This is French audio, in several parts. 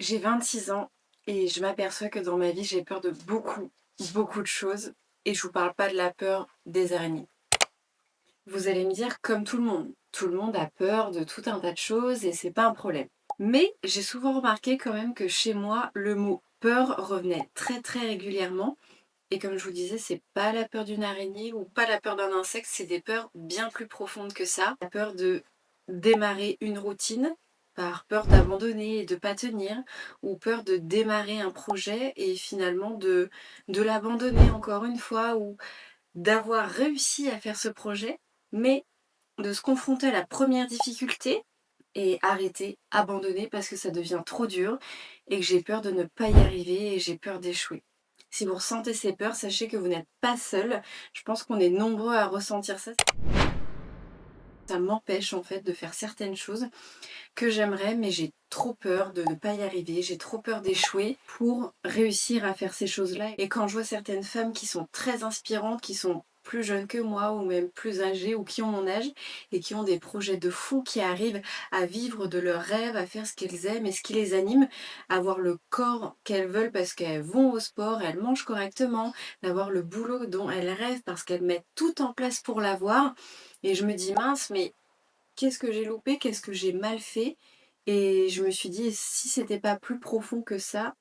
J'ai 26 ans et je m'aperçois que dans ma vie, j'ai peur de beaucoup de choses. Et je vous parle pas de la peur des araignées. Vous allez me dire, comme tout le monde a peur de tout un tas de choses et c'est pas un problème. Mais j'ai souvent remarqué quand même que chez moi, le mot peur revenait très régulièrement. Et comme je vous disais, c'est pas la peur d'une araignée ou pas la peur d'un insecte, c'est des peurs bien plus profondes que ça. La peur de démarrer une routine, par peur d'abandonner et de pas tenir, ou peur de démarrer un projet et finalement de l'abandonner encore une fois, ou d'avoir réussi à faire ce projet, mais de se confronter à la première difficulté et arrêter, abandonner parce que ça devient trop dur et que j'ai peur de ne pas y arriver et j'ai peur d'échouer. Si vous ressentez ces peurs, sachez que vous n'êtes pas seul. Je pense qu'on est nombreux à ressentir ça. Ça m'empêche en fait de faire certaines choses que j'aimerais, mais j'ai trop peur de ne pas y arriver, j'ai trop peur d'échouer pour réussir à faire ces choses-là. Et quand je vois certaines femmes qui sont très inspirantes, qui sont plus jeunes que moi ou même plus âgées ou qui ont mon âge et qui ont des projets de fou, qui arrivent à vivre de leurs rêves, à faire ce qu'elles aiment et ce qui les anime, avoir le corps qu'elles veulent parce qu'elles vont au sport, elles mangent correctement, d'avoir le boulot dont elles rêvent parce qu'elles mettent tout en place pour l'avoir. Et je me dis mince, mais qu'est-ce que j'ai loupé? Qu'est-ce que j'ai mal fait? Et je me suis dit: «Et si c'était pas plus profond que ça?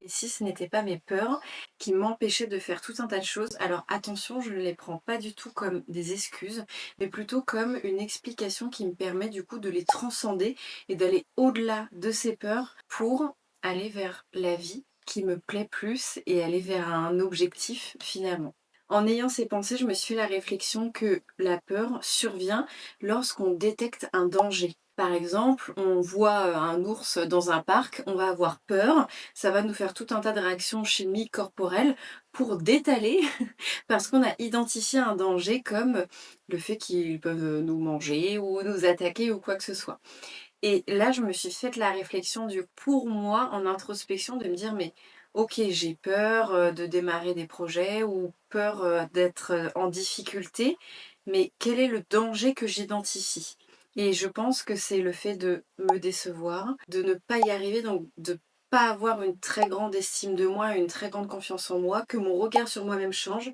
Et si ce n'était pas mes peurs qui m'empêchaient de faire tout un tas de choses?» Alors attention, je ne les prends pas du tout comme des excuses, mais plutôt comme une explication qui me permet du coup de les transcender et d'aller au-delà de ces peurs pour aller vers la vie qui me plaît plus et aller vers un objectif finalement. En ayant ces pensées, je me suis fait la réflexion que la peur survient lorsqu'on détecte un danger. Par exemple, on voit un ours dans un parc, on va avoir peur, ça va nous faire tout un tas de réactions chimiques corporelles pour détaler parce qu'on a identifié un danger comme le fait qu'ils peuvent nous manger ou nous attaquer ou quoi que ce soit. Et là, je me suis fait la réflexion du pour moi en introspection de me dire mais ok, j'ai peur de démarrer des projets ou peur d'être en difficulté, mais quel est le danger que j'identifie? Et je pense que c'est le fait de me décevoir, de ne pas y arriver, donc de pas avoir une très grande estime de moi, une très grande confiance en moi, que mon regard sur moi-même change,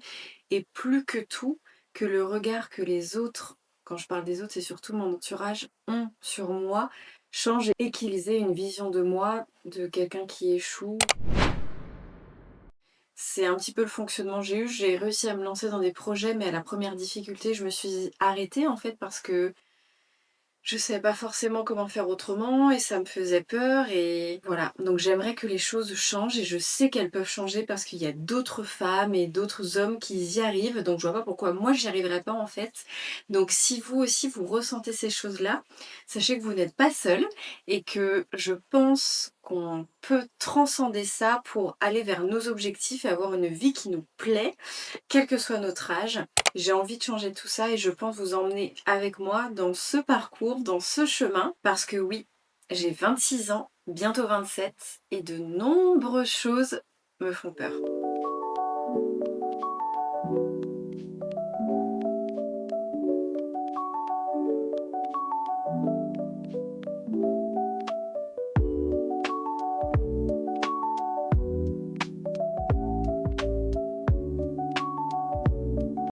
et plus que tout, que le regard que les autres, quand je parle des autres, c'est surtout mon entourage, ont sur moi, change et qu'ils aient une vision de moi, de quelqu'un qui échoue. C'est un petit peu le fonctionnement que j'ai eu. J'ai réussi à me lancer dans des projets, mais à la première difficulté, je me suis arrêtée en fait parce que je savais pas forcément comment faire autrement et ça me faisait peur et voilà. Donc j'aimerais que les choses changent et je sais qu'elles peuvent changer parce qu'il y a d'autres femmes et d'autres hommes qui y arrivent. Donc je vois pas pourquoi moi j'y arriverais pas en fait. Donc si vous aussi vous ressentez ces choses-là, sachez que vous n'êtes pas seul et que je pense qu'on peut transcender ça pour aller vers nos objectifs et avoir une vie qui nous plaît quel que soit notre âge. J'ai envie de changer tout ça et je pense vous emmener avec moi dans ce parcours, dans ce chemin, parce que oui, j'ai 26 ans, bientôt 27, et de nombreuses choses me font peur.